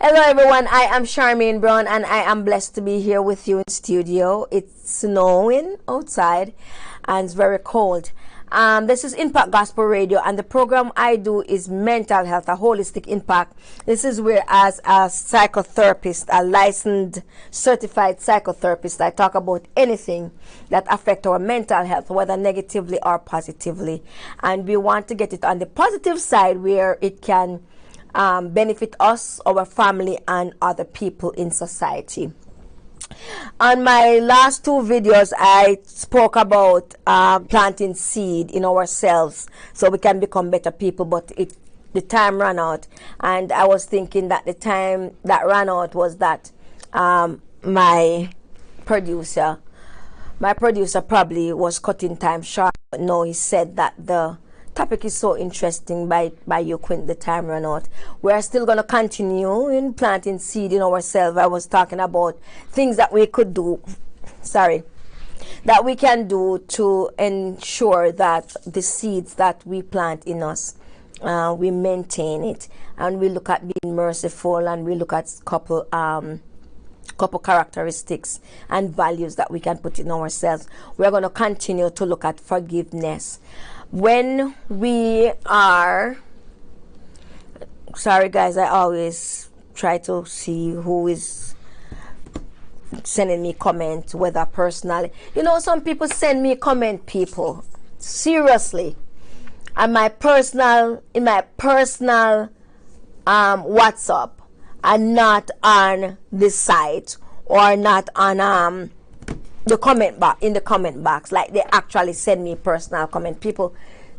Hello everyone, I am Charmaine Brown and I am blessed to be here with you in studio. It's snowing outside and it's very cold. This is Impact Gospel Radio and the program I do is mental health, a holistic impact. This is where as a psychotherapist, a licensed certified psychotherapist, I talk about anything that affects our mental health, whether negatively or positively. And we want to get it on the positive side where it can benefit us, our family, and other people in society. On my last two videos, I spoke about planting seed in ourselves so we can become better people, but the time ran out, and I was thinking that the time that ran out was that my producer probably was cutting time short. But no, he said that the topic is so interesting by you when the time run out. We are still going to continue in planting seed in ourselves. I was talking about things that we could do, that we can do to ensure that the seeds that we plant in us, we maintain it, and we look at being merciful, and we look at couple characteristics and values that we can put in ourselves. We're going to continue to look at forgiveness. When we are, sorry guys, I always try to see who is sending me comments, whether personally. You know, some people send me comment, people, seriously, in my personal WhatsApp, and not on the site, or not on the comment box, in the comment box, like they actually send me personal comment. People,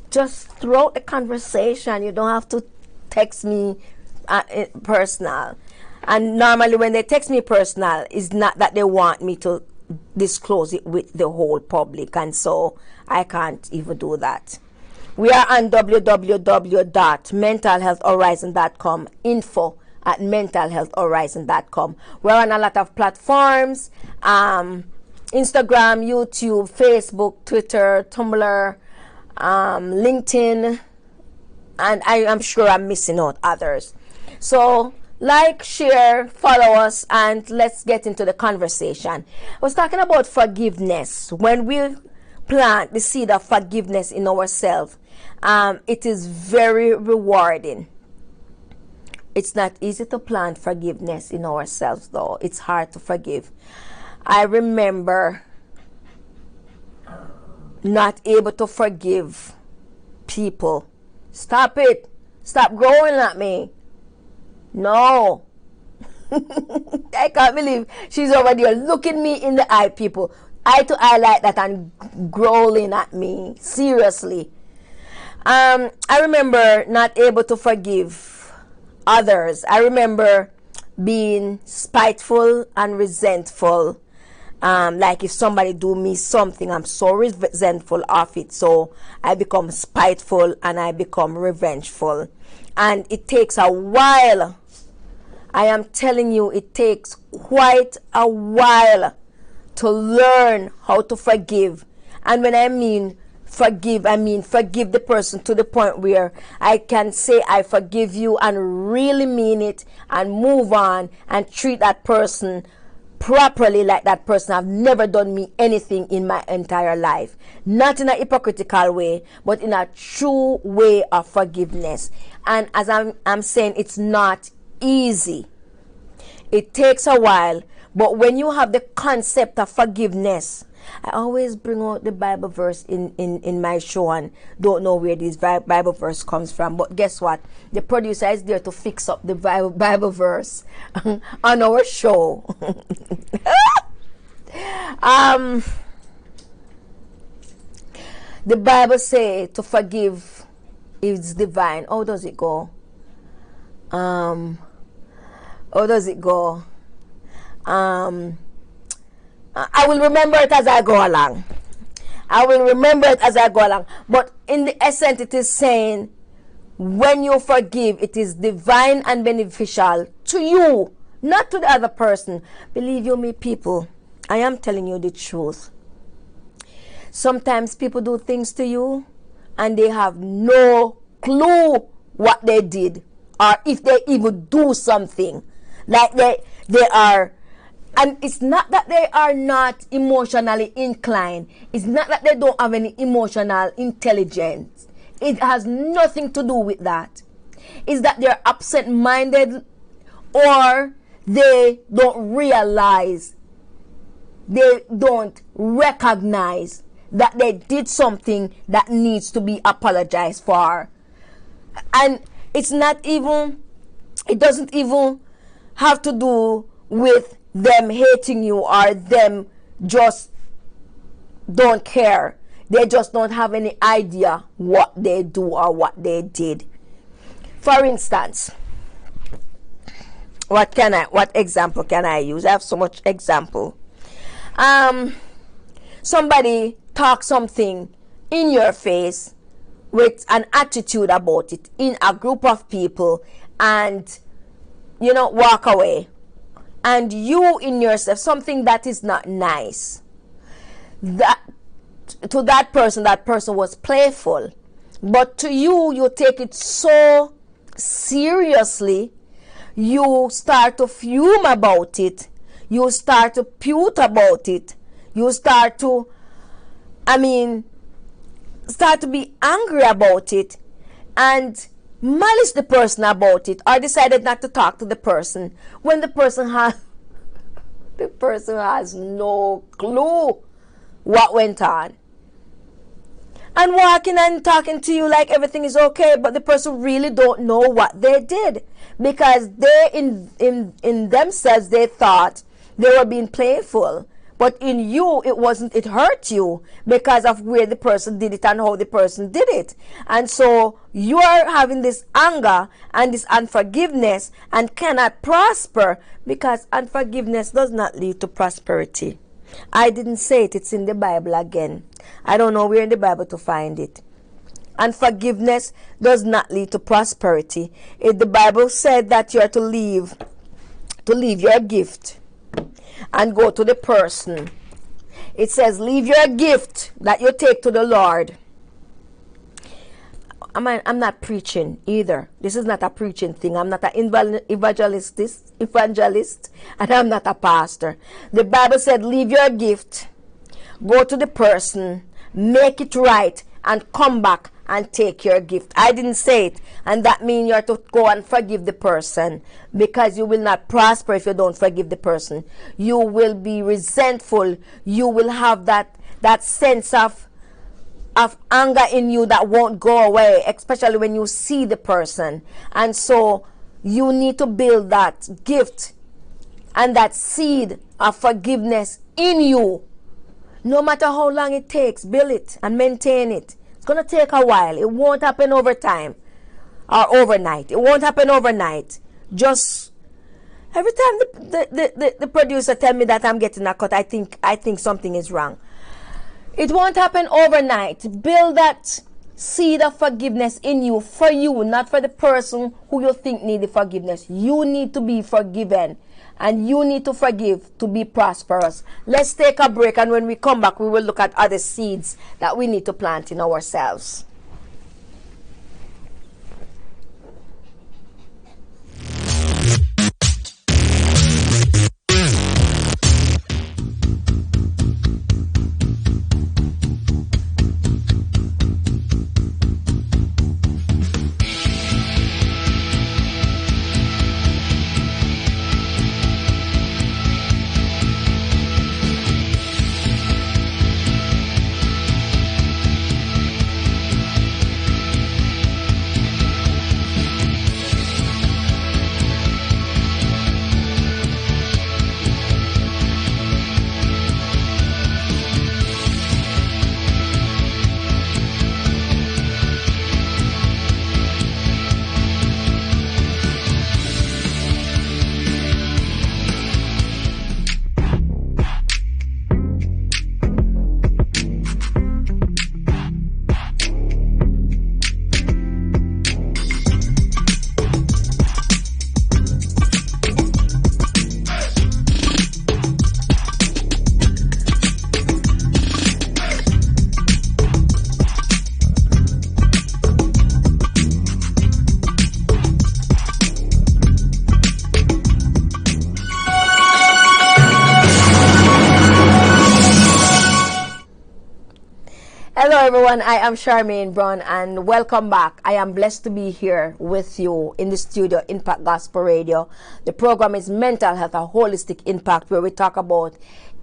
just throughout the conversation, you don't have to text me personal. And normally when they text me personal, it's not that they want me to disclose it with the whole public, and so I can't even do that. We are on www.mentalhealthhorizon.com, info@mentalhealthhorizon.com. We're on a lot of platforms, Instagram, YouTube, Facebook, Twitter, Tumblr, LinkedIn, and I am sure I'm missing out others. So like, share, follow us, and let's get into the conversation. I was talking about forgiveness. When we plant the seed of forgiveness in ourselves, it is very rewarding. It's not easy to plant forgiveness in ourselves, though. It's hard to forgive. I remember not able to forgive people. Stop it. Stop growing at me. No. I can't believe she's over there looking me in the eye, people. Eye to eye like that and growling at me. Seriously. I remember not able to forgive others. I remember being spiteful and resentful. Like if somebody do me something, I'm so resentful of it, so I become spiteful and I become revengeful. And it takes a while. I am telling you, it takes quite a while to learn how to forgive. And when I mean forgive, I mean forgive the person to the point where I can say I forgive you and really mean it, and move on and treat that person properly, like that person have never done me anything in my entire life. Not in a hypocritical way, but in a true way of forgiveness. And as I'm saying, it's not easy. It takes a while. But when you have the concept of forgiveness, I always bring out the Bible verse in my show, and don't know where this Bible verse comes from. But guess what? The producer is there to fix up the Bible verse on our show. The Bible says to forgive is divine. How does it go? How does it go? I will remember it as I go along. But in the essence, it is saying, when you forgive, it is divine and beneficial to you, not to the other person. Believe you me, people, I am telling you the truth. Sometimes people do things to you and they have no clue what they did, or if they even do something. Like they are, and it's not that they are not emotionally inclined. It's not that they don't have any emotional intelligence. It has nothing to do with that. It's that they're absent-minded, or they don't realize, they don't recognize that they did something that needs to be apologized for. And it's not even, it doesn't even have to do with them hating you or them just don't care. They just don't have any idea what they do or what they did. For instance, what example can I use? I have so much example. Somebody talks something in your face with an attitude about it in a group of people, and walk away, and you in yourself, something that is not nice, that to that person was playful, but to you take it so seriously. You start to fume about it, you start to pute about it, you start to be angry about it, and malice the person about it, or decided not to talk to the person when the person has no clue what went on, and walking and talking to you like everything is okay, but the person really don't know what they did, because they in themselves, they thought they were being playful, but in you it wasn't. It hurt you because of where the person did it and how the person did it. And so you are having this anger and this unforgiveness and cannot prosper, because unforgiveness does not lead to prosperity. I didn't say it. It's in the Bible again. I don't know where in the Bible to find it. Unforgiveness does not lead to prosperity. If the Bible said that you are to leave your gift and go to the person, it says leave your gift that you take to the Lord. I'm not preaching either. This is not a preaching thing. I'm not an evangelist, and I'm not a pastor. The Bible said leave your gift, go to the person, make it right, and come back and take your gift. I didn't say it, and that means you are to go and forgive the person, because you will not prosper if you don't forgive the person. You will be resentful. You will have that sense of anger in you that won't go away, especially when you see the person. And so you need to build that gift and that seed of forgiveness in you. No matter how long it takes, build it and maintain it. It's going to take a while. It won't happen over time or overnight. It won't happen overnight. Just every time the producer tell me that I'm getting a cut, I think something is wrong. It won't happen overnight. Build that seed of forgiveness in you, for you, not for the person who you think need the forgiveness. You need to be forgiven, and you need to forgive to be prosperous. Let's take a break, and when we come back, we will look at other seeds that we need to plant in ourselves. everyone, I am Charmaine Brown and welcome back. I am blessed to be here with you in the studio, Impact Gospel Radio. The program is Mental Health, a Holistic Impact, where we talk about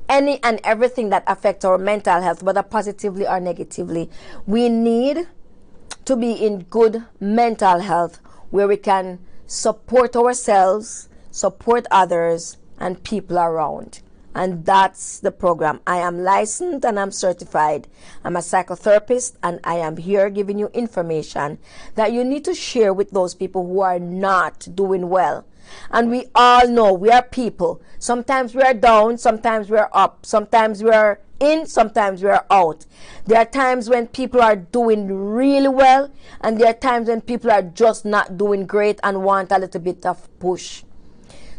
any and everything that affects our mental health, whether positively or negatively. We need to be in good mental health where we can support ourselves, support others, and people around. And that's the program. I am licensed and I'm certified. I'm a psychotherapist and I am here giving you information that you need to share with those people who are not doing well. And we all know we are people. Sometimes we are down, sometimes we are up, sometimes we are in, sometimes we are out. There are times when people are doing really well, and there are times when people are just not doing great and want a little bit of push.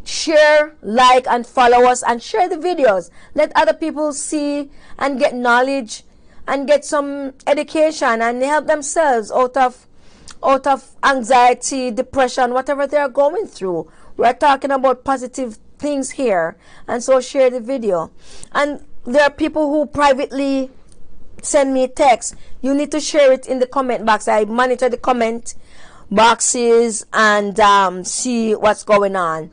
Share, like, and follow us, and share the videos. Let other people see and get knowledge and get some education and help themselves out of anxiety, depression, whatever they are going through. We're talking about positive things here, and so share the video. And there are people who privately send me text. You need to share it in the comment box. I monitor the comment boxes and see what's going on.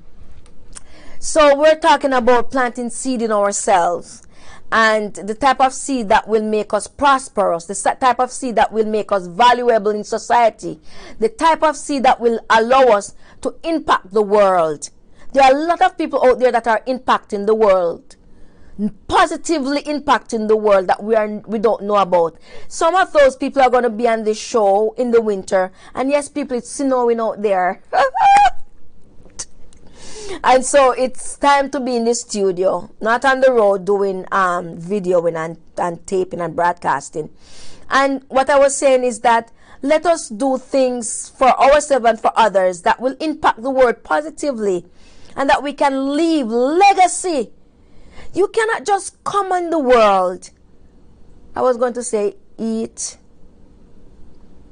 So we're talking about planting seed in ourselves, and the type of seed that will make us prosperous, the type of seed that will make us valuable in society, the type of seed that will allow us to impact the world. There are a lot of people out there that are impacting the world, positively impacting the world that we don't know about. Some of those people are going to be on this show in the winter, and yes, people, it's snowing out there. And so it's time to be in the studio, not on the road doing videoing and taping and broadcasting. And what I was saying is that let us do things for ourselves and for others that will impact the world positively, and that we can leave legacy. You cannot just come in the world. I was going to say eat,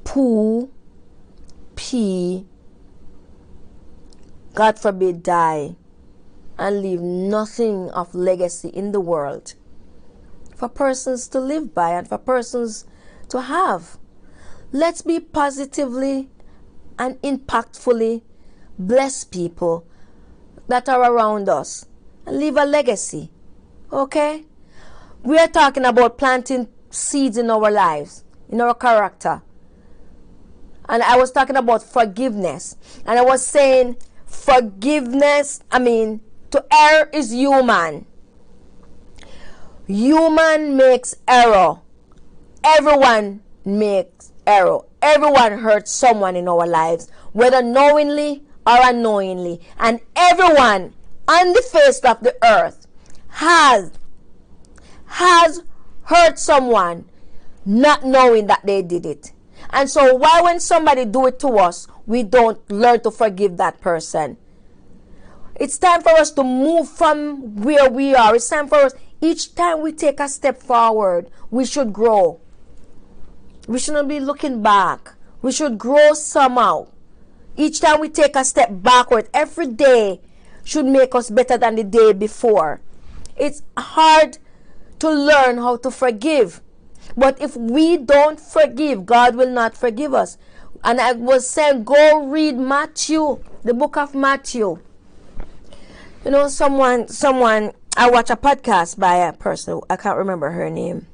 poo, pee, God forbid die, and leave nothing of legacy in the world for persons to live by and for persons to have. Let's be positively and impactfully bless people that are around us and leave a legacy. Okay? We are talking about planting seeds in our lives, in our character. And I was talking about forgiveness. And I was saying forgiveness, to err is human. Human makes error. Everyone makes error. Everyone hurts someone in our lives, whether knowingly or unknowingly. And everyone on the face of the earth has hurt someone not knowing that they did it. And so why when somebody do it to us, we don't learn to forgive that person? It's time for us to move from where we are. It's time for us, each time we take a step forward, we should grow. We shouldn't be looking back. We should grow somehow. Each time we take a step backward, every day should make us better than the day before. It's hard to learn how to forgive. But if we don't forgive, God will not forgive us. And I was saying, go read Matthew, the book of Matthew. You know, someone, I watch a podcast by a person, I can't remember her name.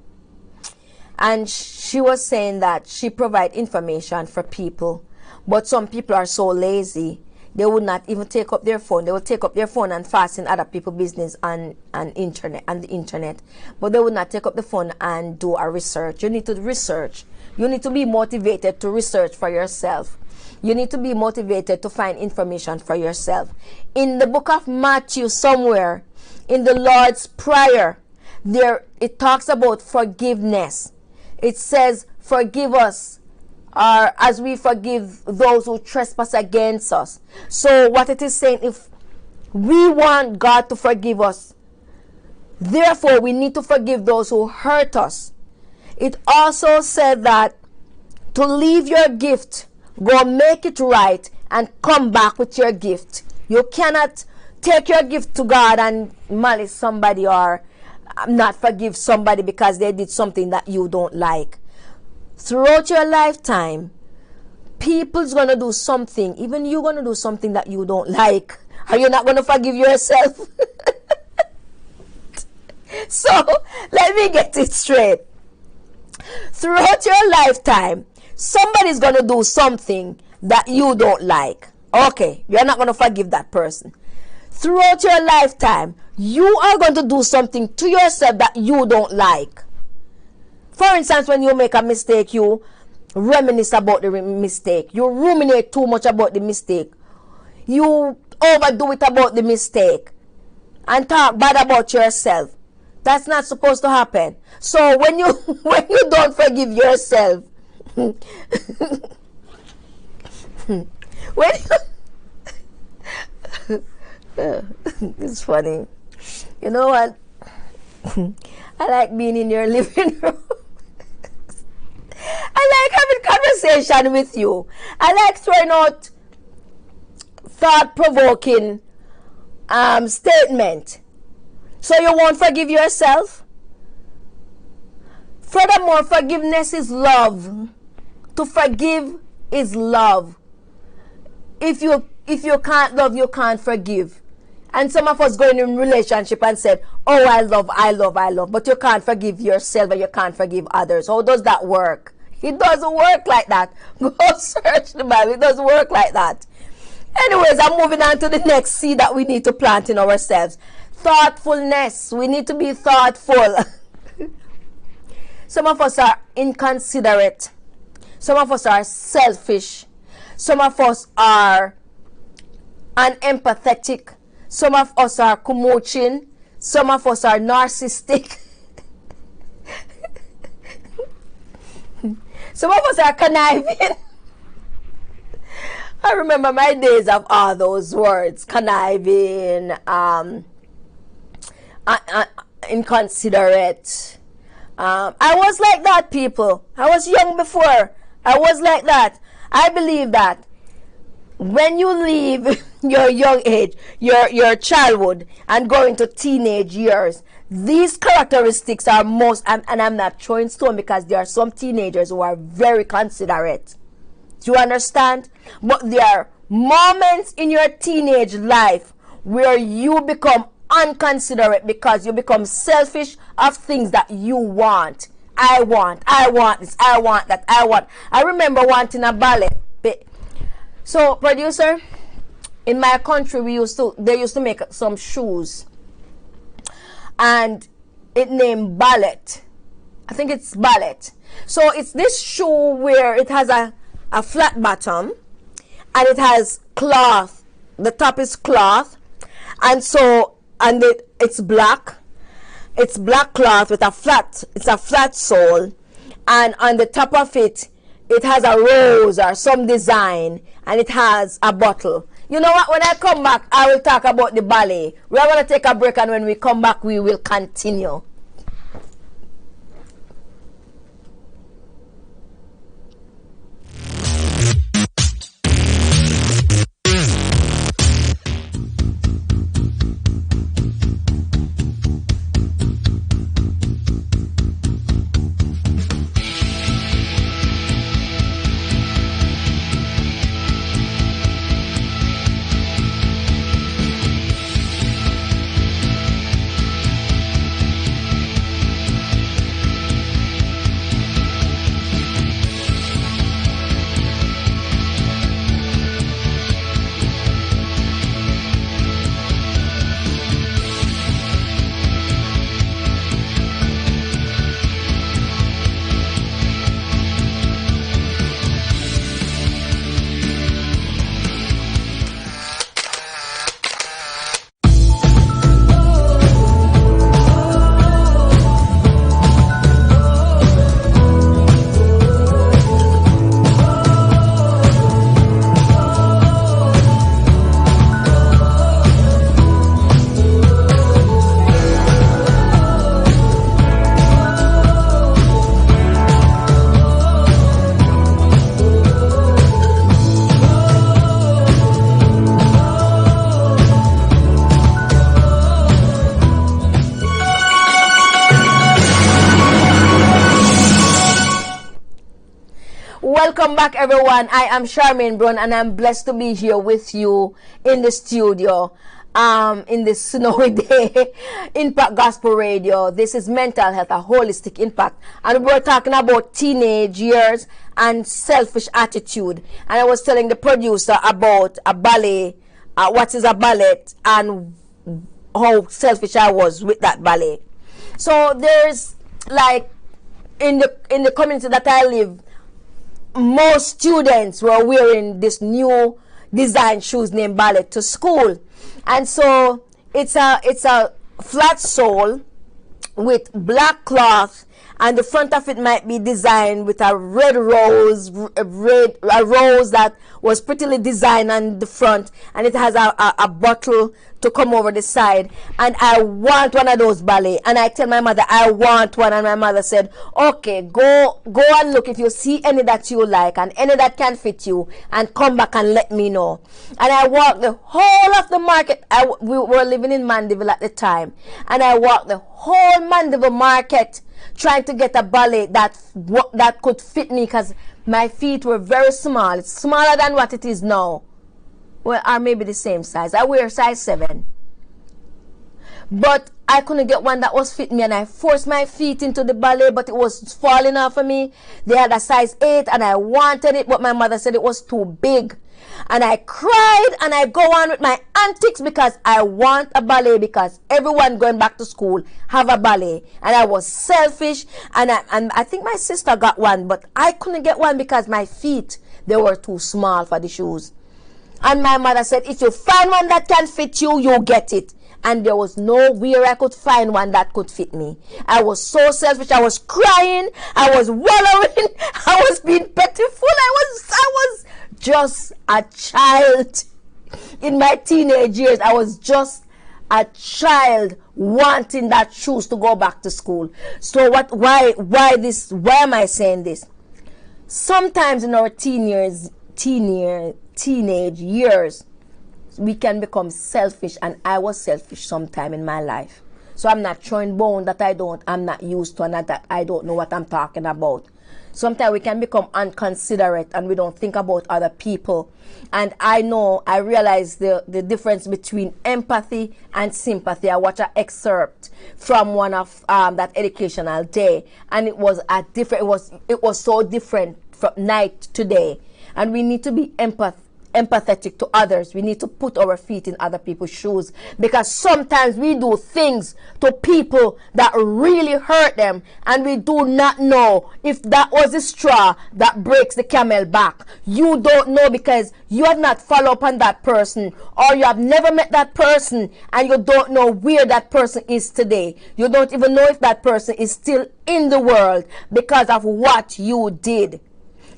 And she was saying that she provides information for people. But some people are so lazy, they would not even take up their phone. They will take up their phone and fast in other people's business on the internet. But they would not take up the phone and do a research. You need to research. You need to be motivated to research for yourself. You need to be motivated to find information for yourself. In the book of Matthew, somewhere in the Lord's Prayer, there it talks about forgiveness. It says, forgive us as we forgive those who trespass against us. So what it is saying, if we want God to forgive us, therefore we need to forgive those who hurt us. It also said that to leave your gift, go make it right, and come back with your gift. You cannot take your gift to God and malice somebody or not forgive somebody because they did something that you don't like. throughout your lifetime, people's gonna do something, even you're gonna do something that you don't like. Are you not gonna forgive yourself? So, let me get it straight. Throughout your lifetime, somebody's gonna do something that you don't like. Okay, you're not gonna forgive that person. Throughout your lifetime, you are going to do something to yourself that you don't like. For instance, when you make a mistake, you reminisce about the mistake. You ruminate too much about the mistake. You overdo it about the mistake and talk bad about yourself. That's not supposed to happen. So when you don't forgive yourself, when you, it's funny. You know what? I like being in your living room. I like having conversation with you. I like throwing out thought-provoking statement. So you won't forgive yourself? Furthermore, forgiveness is love. To forgive is love. If you can't love, you can't forgive. And some of us go in a relationship and said, oh, I love, but you can't forgive yourself and you can't forgive others. How does that work? It doesn't work like that. Go search the Bible. It doesn't work like that. Anyways, I'm moving on to the next seed that we need to plant in ourselves. Thoughtfulness. We need to be thoughtful. Some of us are inconsiderate. Some of us are selfish. Some of us are unempathetic. Some of us are kumochin. Some of us are narcissistic. Some of us are conniving. I remember my days of all those words. Conniving, inconsiderate. I was like that, people. I was young before. I was like that. I believe that when you leave your young age, your childhood, and go into teenage years, these characteristics are most, and I'm not throwing stone because there are some teenagers who are very considerate. Do you understand? But there are moments in your teenage life where you become unconsiderate because you become selfish of things that you want. I want this, I want that, I want. I remember wanting a ballet. So, producer, in my country, they used to make some shoes, and it named Ballet. I think it's Ballet. So it's this shoe where it has a flat bottom, and it has cloth. The top is cloth, and it's black. It's black cloth with a flat sole, and on the top of it, it has a rose or some design, and it has a bottle. You know what? When I come back, I will talk about the ballet. We are going to take a break, and when we come back, we will continue. Welcome back, everyone. I am Charmaine Brown, and I'm blessed to be here with you in the studio in this snowy day. Impact Gospel Radio. This is Mental Health, a holistic impact. And we're talking about teenage years and selfish attitude. And I was telling the producer about a ballet, what is a ballet, and how selfish I was with that ballet. So there's like in the community that I live, most students were wearing this new design shoes named ballet to school, and so it's a flat sole with black cloth, and the front of it might be designed with a red rose, a rose that was prettily designed on the front, and it has a bottle to come over the side. And I want one of those ballet, and I tell my mother I want one, and my mother said, okay, go and look if you see any that you like and any that can fit you, and come back and let me know. And I walked the whole of the market. We were living in Mandeville at the time, and I walked the whole Mandeville market trying to get a ballet that could fit me, because my feet were very small. It's smaller than what it is now. Well, or maybe the same size. I wear size 7. But I couldn't get one that was fit me, and I forced my feet into the ballet, but it was falling off of me. They had a size 8, and I wanted it, but my mother said it was too big. And I cried, and I go on with my antics because I want a ballet, because everyone going back to school have a ballet. And I was selfish, and I think my sister got one, but I couldn't get one because my feet, they were too small for the shoes. And my mother said, if you find one that can fit you, you get it. And there was nowhere I could find one that could fit me. I was so selfish. I was crying. I was wallowing. I was being pitiful. I was just a child in my teenage years. I was just a child wanting that shoes to go back to school. So why am I saying this? Sometimes in our teenage years, we can become selfish, and I was selfish sometime in my life. So I'm not throwing bone that I'm not used to, and that I don't know what I'm talking about. Sometimes we can become inconsiderate, and we don't think about other people. And I realize the difference between empathy and sympathy. I watched an excerpt from one of that educational day, and it was so different from night to day. And we need to be empathetic to others. We need to put our feet in other people's shoes, because sometimes we do things to people that really hurt them, and we do not know if that was the straw that breaks the camel back. You don't know, because you have not followed up on that person, or you have never met that person, and you don't know where that person is today. You don't even know if that person is still in the world because of what you did.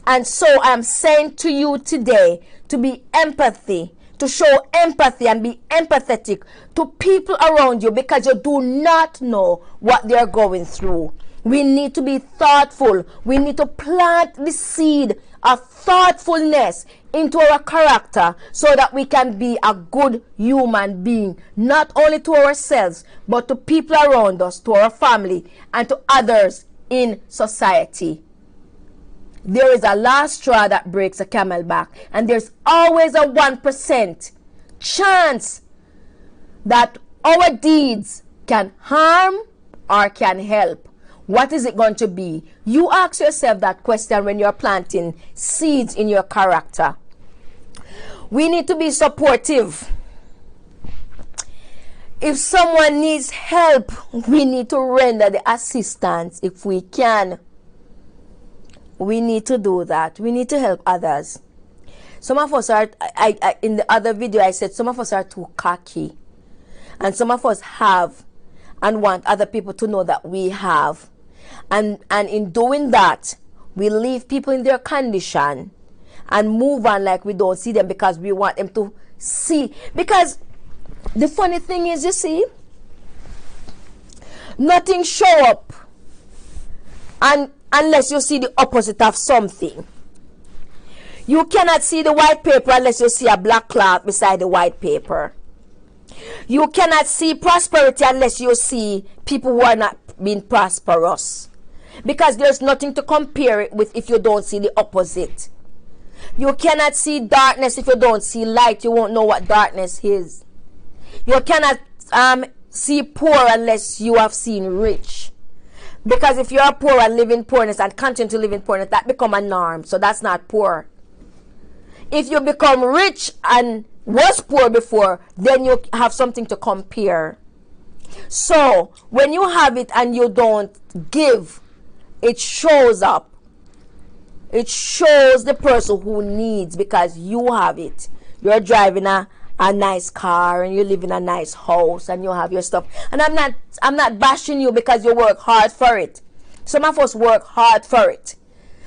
And so I'm saying to you today to be empathy, to show empathy and be empathetic to people around you, because you do not know what they're going through. We need to be thoughtful. We need to plant the seed of thoughtfulness into our character so that we can be a good human being, not only to ourselves, but to people around us, to our family, and to others in society. There is a last straw that breaks a camel back, and there's always a 1% chance that our deeds can harm or can help. What is it going to be? You ask yourself that question when you're planting seeds in your character. We need to be supportive. If someone needs help, we need to render the assistance if we can. We need to do that. We need to help others. Some of us are, in the other video I said, some of us are too cocky. And some of us have and want other people to know that we have. And in doing that, we leave people in their condition and move on like we don't see them, because we want them to see. Because the funny thing is, you see, nothing show up and unless you see the opposite of something. You cannot see the white paper unless you see a black cloth beside the white paper. You cannot see prosperity unless you see people who are not being prosperous. because there's nothing to compare it with if you don't see the opposite. You cannot see darkness if you don't see light. You won't know what darkness is. You cannot see poor unless you have seen rich. Because if you are poor and live in poorness and continue to live in poorness, that become a norm. So that's not poor. If you become rich and was poor before, then you have something to compare. So when you have it and you don't give, it shows up. It shows the person who needs, because you have it. You're driving a nice car and you live in a nice house and you have your stuff. And I'm not bashing you because you work hard for it. Some of us work hard for it.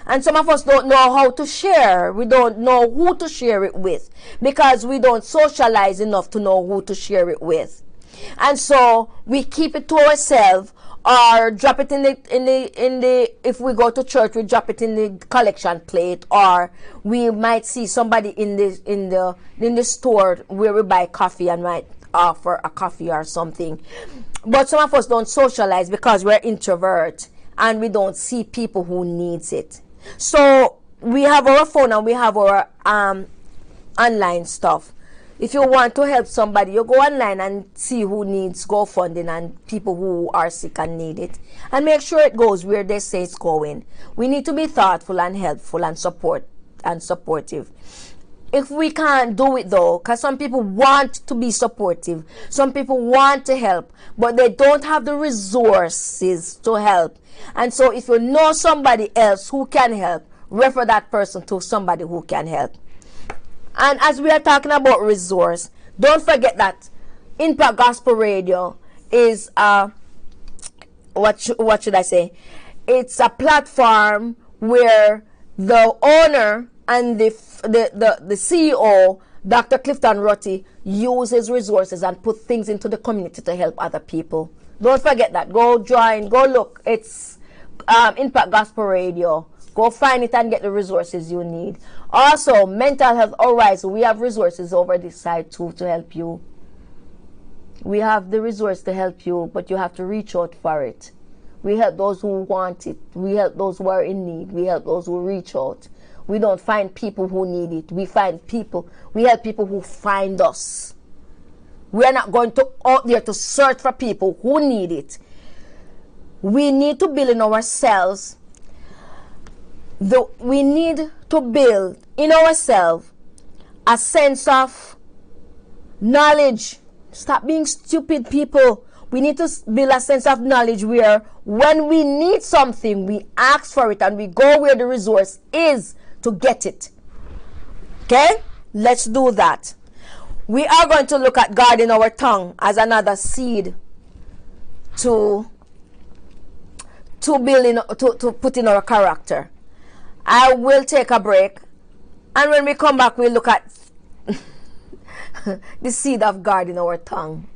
And some of us don't know how to share. We don't know who to share it with because we don't socialize enough to know who to share it with. And so we keep it to ourselves, or drop it in the if we go to church, we drop it in the collection plate, or we might see somebody in the store where we buy coffee and might offer a coffee or something. But some of us don't socialize because we're introvert and we don't see people who needs it. So we have our phone and we have our online stuff. If you want to help somebody, you go online and see who needs GoFunding and people who are sick and need it. And make sure it goes where they say it's going. We need to be thoughtful and helpful and supportive. If we can't do it though, because some people want to be supportive, some people want to help, but they don't have the resources to help. And so if you know somebody else who can help, refer that person to somebody who can help. And as we are talking about resource, don't forget that Impact Gospel Radio is what should I say? It's a platform where the owner and the CEO, Dr. Clifton Rotty, uses resources and put things into the community to help other people. Don't forget that. Go join. Go look. It's Impact Gospel Radio. Go find it and get the resources you need. Also, Mental Health Horizon, we have resources over this side too to help you. We have the resource to help you, but you have to reach out for it. We help those who want it. We help those who are in need. We help those who reach out. We don't find people who need it. We help people who find us. We are not going to out there to search for people who need it. We need to build in ourselves. We need to build in ourselves a sense of knowledge. Stop being stupid, people. We need to build a sense of knowledge where when we need something, we ask for it and we go where the resource is to get it. Okay? Let's do that. We are going to look at guarding our tongue as another seed to build in, to put in our character. I will take a break, and when we come back, we'll look at the seed of guarding our tongue.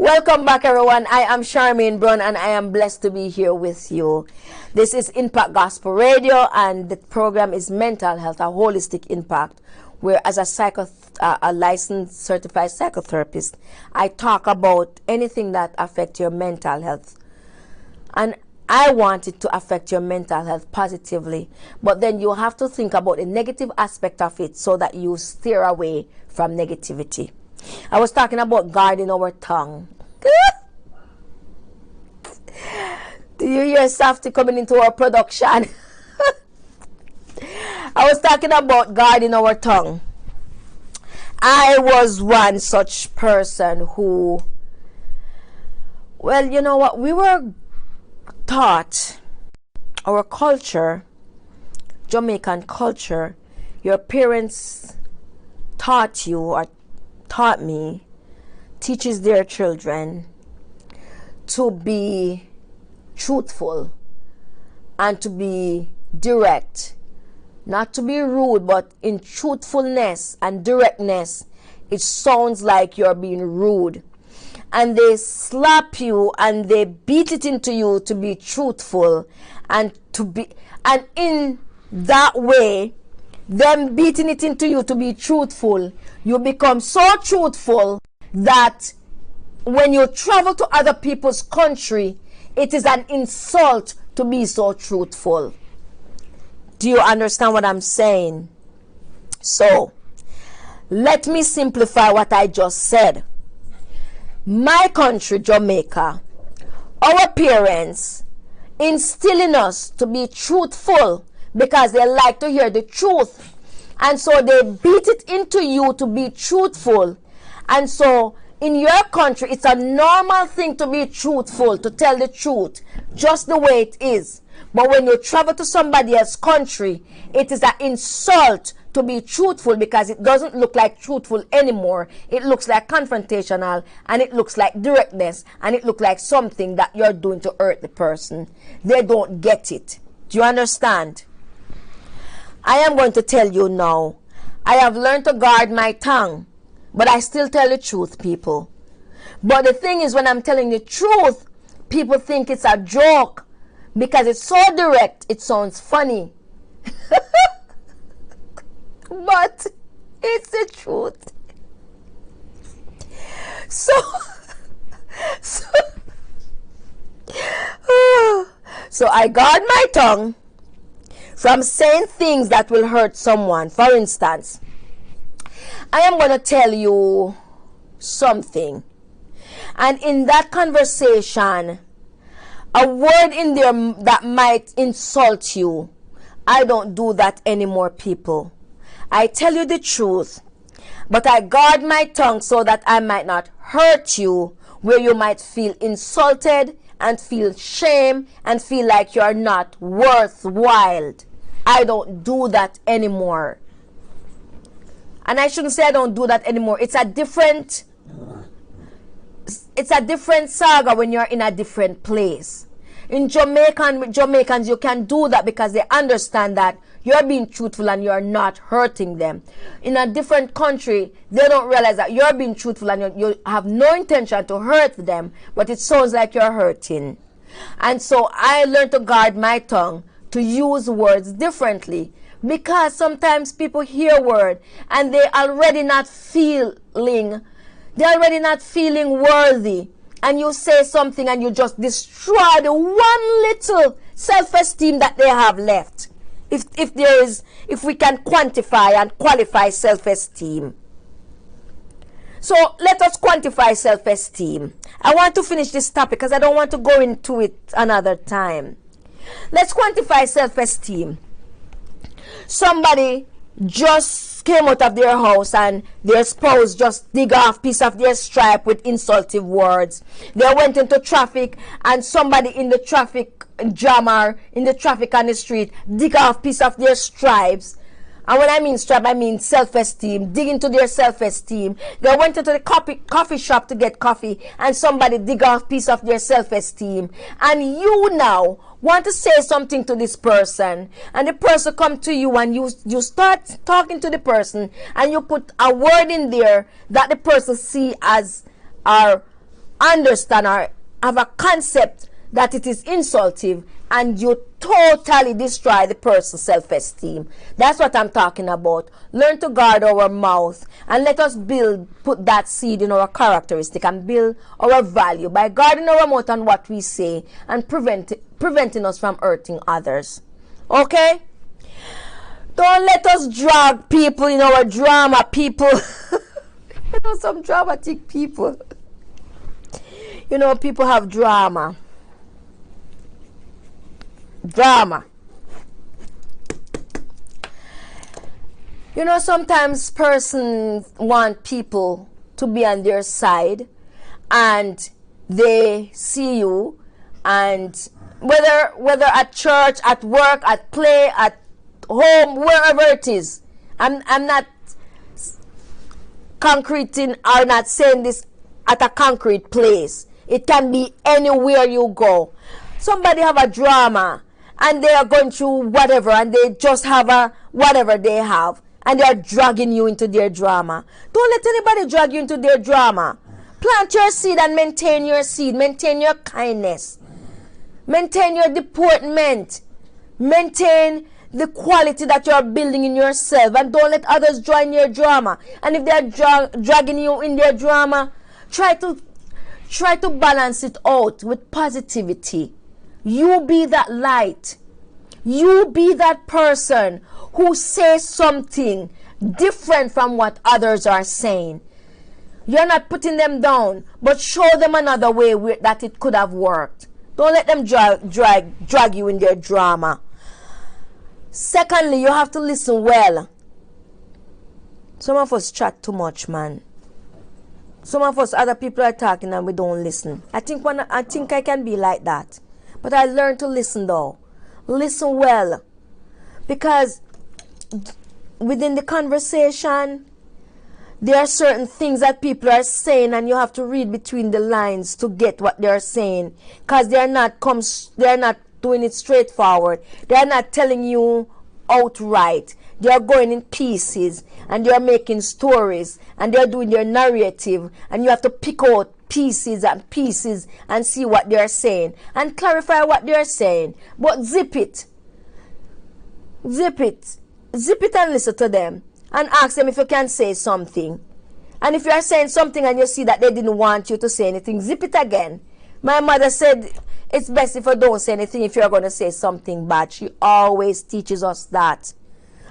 Welcome back, everyone. I am Charmaine Brown, and I am blessed to be here with you. This is Impact Gospel Radio, and the program is Mental Health, a holistic impact, where as a licensed certified psychotherapist, I talk about anything that affects your mental health. And I want it to affect your mental health positively, but then you have to think about the negative aspect of it so that you steer away from negativity. I was talking about guarding our tongue. Do you hear Safety coming into our production? I was talking about guarding our tongue. I was one such person who, well, you know what, we were taught, our culture, Jamaican culture, your parents taught you or taught me, teaches their children to be truthful and to be direct, not to be rude, but in truthfulness and directness, it sounds like you're being rude. And they slap you and they beat it into you to be truthful, and in that way, them beating it into you to be truthful, you become so truthful that when you travel to other people's country, it is an insult to be so truthful. Do you understand what I'm saying? So, let me simplify what I just said. My country, Jamaica, our parents instill in us to be truthful because they like to hear the truth. And so they beat it into you to be truthful. And so in your country, it's a normal thing to be truthful, to tell the truth, just the way it is. But when you travel to somebody else's country, it is an insult to be truthful because it doesn't look like truthful anymore. It looks like confrontational, and it looks like directness, and it looks like something that you're doing to hurt the person. They don't get it. Do you understand? I am going to tell you now, I have learned to guard my tongue, but I still tell the truth, people. But the thing is, when I'm telling the truth, people think it's a joke because it's so direct, it sounds funny. But it's the truth. So I guard my tongue from saying things that will hurt someone. For instance, I am going to tell you something, and in that conversation, a word in there that might insult you, I don't do that anymore, people. I tell you the truth, but I guard my tongue so that I might not hurt you where you might feel insulted and feel shame and feel like you're not worthwhile. I don't do that anymore. And I shouldn't say I don't do that anymore. It's a different saga when you're in a different place. In Jamaicans, you can do that because they understand that you're being truthful and you're not hurting them. In a different country, they don't realize that you're being truthful and you have no intention to hurt them, but it sounds like you're hurting. And so I learned to guard my tongue, to use words differently, because sometimes people hear word and they're already not feeling worthy, and you say something and you just destroy the one little self-esteem that they have left. If we can quantify and qualify self-esteem. So let us quantify self-esteem. I want to finish this topic because I don't want to go into it another time. Let's quantify self-esteem. Somebody just came out of their house and their spouse just dig off piece of their stripe with insultive words. They went into traffic and somebody in the traffic jam or in the traffic on the street dig off piece of their stripes. And when I mean stripe, I mean self-esteem, dig into their self-esteem. They went into the coffee shop to get coffee and somebody dig off piece of their self-esteem. And you now want to say something to this person, and the person come to you and you start talking to the person and you put a word in there that the person see as understand or have a concept that it is insultive, and you totally destroy the person's self-esteem. That's what I'm talking about. Learn to guard our mouth, and let us put that seed in our characteristic and build our value by guarding our mouth and what we say, and preventing us from hurting others. Okay? Don't let us drag people in our drama, people. You know, some dramatic people. You know, people have drama. Drama. You know, sometimes persons want people to be on their side, and they see you, and whether at church, at work, at play, at home, wherever it is. I'm not concreting or not saying this at a concrete place. It can be anywhere you go. Somebody have a drama, and they are going through whatever, and they just have a whatever they have, and they are dragging you into their drama. Don't let anybody drag you into their drama. Plant your seed and maintain your seed. Maintain your kindness. Maintain your deportment. Maintain the quality that you are building in yourself, and don't let others join your drama. And if they are dragging you in their drama, try to balance it out with positivity. You be that light. You be that person who says something different from what others are saying. You're not putting them down, but show them another way that it could have worked. Don't let them drag you in their drama. Secondly, you have to listen well. Some of us chat too much, man. Some of us, other people are talking and we don't listen. I think I can be like that. But I learned to listen though. Listen well. Because within the conversation, there are certain things that people are saying, and you have to read between the lines to get what they are saying. Because they are not doing it straightforward. They are not telling you outright. They are going in pieces, and they are making stories, and they are doing their narrative, and you have to pick out pieces and see what they are saying and clarify what they are saying. But zip it and listen to them and ask them if you can say something. And if you are saying something and you see that they didn't want you to say anything, zip it again. My mother said it's best if you don't say anything if you're going to say something bad. She always teaches us that.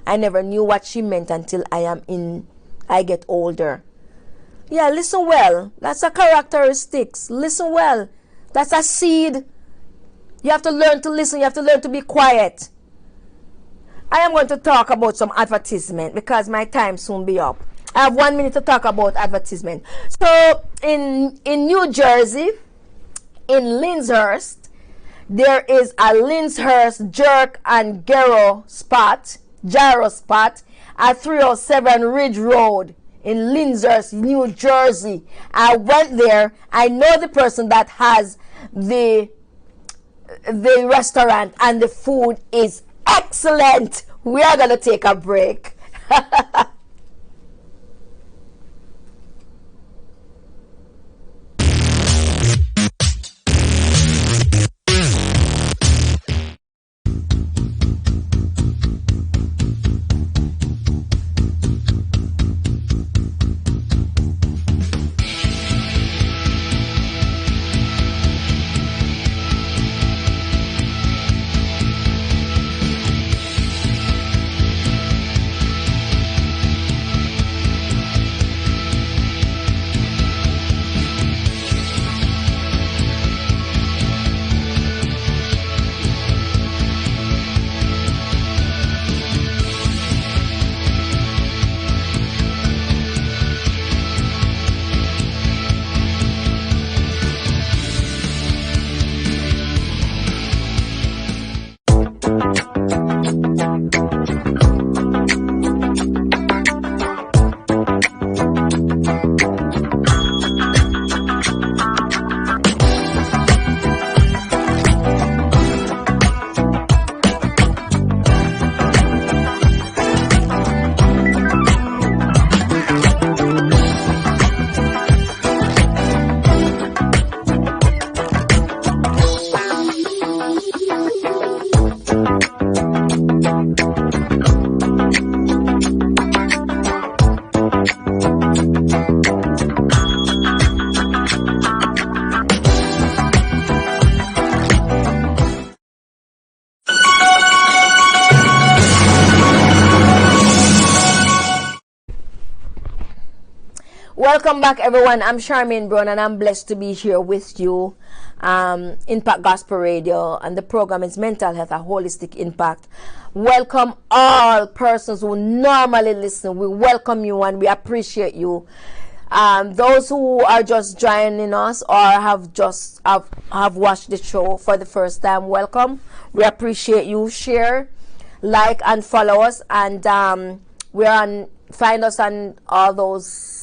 I never knew what she meant until I get older. Yeah, listen well. That's a characteristics. Listen well. That's a seed. You have to learn to listen. You have to learn to be quiet. I am going to talk about some advertisement because my time soon be up. I have 1 minute to talk about advertisement. So in New Jersey, in Lyndhurst, there is a Lyndhurst jerk and gyro spot at 307 Ridge Road in Lyndhurst, New Jersey. I went there. I know the person that has the restaurant, and the food is excellent. We are going to take a break. Welcome back, everyone. I'm Charmaine Brown, and I'm blessed to be here with you. Impact Gospel Radio, and the program is Mental Health, a Holistic Impact. Welcome all persons who normally listen. We welcome you and we appreciate you. Those who are just joining us or have watched the show for the first time, welcome. We appreciate you. Share, like, and follow us. And find us on all those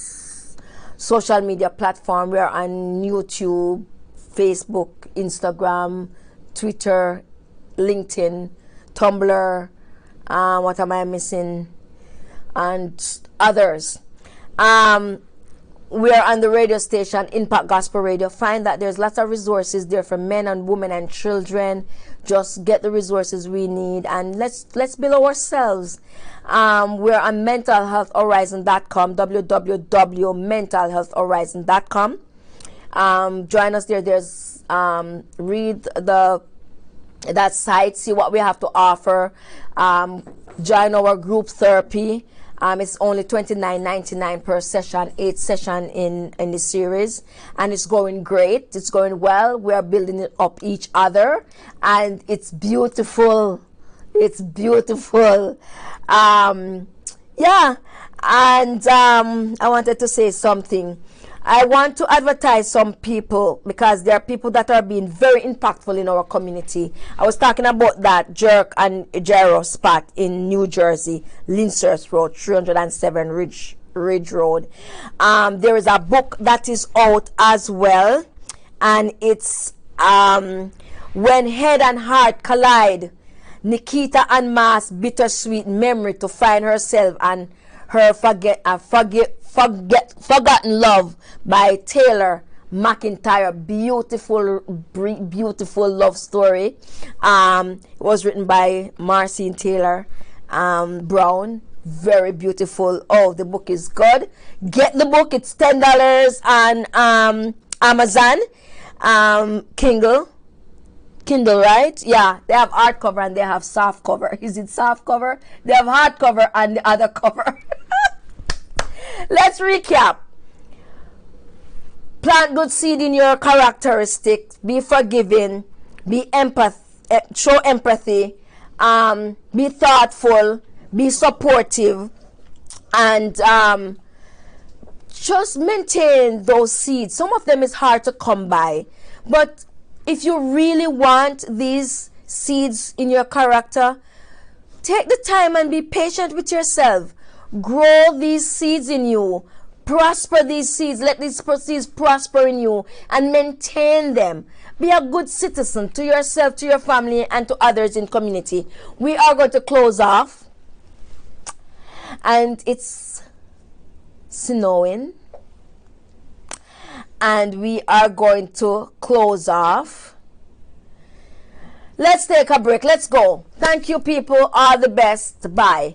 social media platforms. We're on YouTube, Facebook, Instagram, Twitter, LinkedIn, Tumblr, what am I missing, and others. We are on the radio station Impact Gospel Radio. Find that there's lots of resources there for men and women and children. Just get the resources we need, and let's build ourselves. We're on mentalhealthhorizon.com, www.mentalhealthhorizon.com. Join us there. There's read that site, see what we have to offer. Join our group therapy. It's only $29.99 per session, 8 sessions in the series, and it's going great. It's going well. We are building it up each other, and it's beautiful. It's beautiful. Yeah, and I wanted to say something. I want to advertise some people because there are people that are being very impactful in our community. I was talking about that Jerk and Gyro spot in New Jersey, Lyndhurst Road, 307 Ridge Road. There is a book that is out as well, and it's When Head and Heart Collide, Nikita and Ma's Bittersweet Memory to Find Herself and Her Forgotten Love by Taylor McIntyre. Beautiful love story. It was written by Marcine Taylor Brown. Very beautiful. Oh, the book is good. Get the book. It's $10 on Amazon. Kindle, right? Yeah, they have hardcover and they have soft cover. Is it soft cover? They have hardcover and the other cover. Let's recap. Plant good seed in your characteristics. Be forgiving. Be show empathy. Be thoughtful. Be supportive. And just maintain those seeds. Some of them is hard to come by. But if you really want these seeds in your character, take the time and be patient with yourself. Grow these seeds in you. Prosper these seeds. Let these seeds prosper in you and maintain them. Be a good citizen to yourself, to your family, and to others in community. We are going to close off. And it's snowing. And we are going to close off. Let's take a break. Let's go. Thank you, people. All the best. Bye.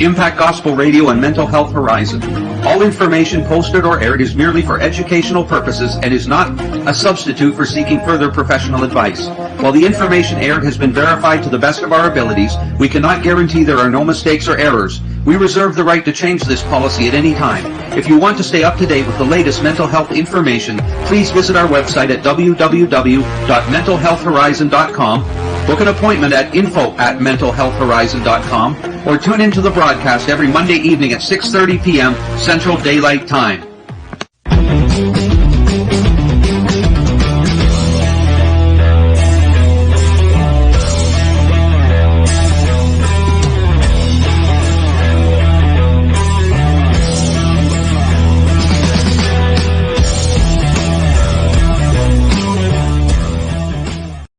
Impact Gospel Radio and Mental Health Horizon. All information posted or aired is merely for educational purposes and is not a substitute for seeking further professional advice. While the information aired has been verified to the best of our abilities, we cannot guarantee there are no mistakes or errors. We reserve the right to change this policy at any time. If you want to stay up to date with the latest mental health information, please visit our website at www.mentalhealthhorizon.com, book an appointment at info@mentalhealthhorizon.com, or tune into the broadcast every Monday evening at 6:30 p.m. Central Daylight Time.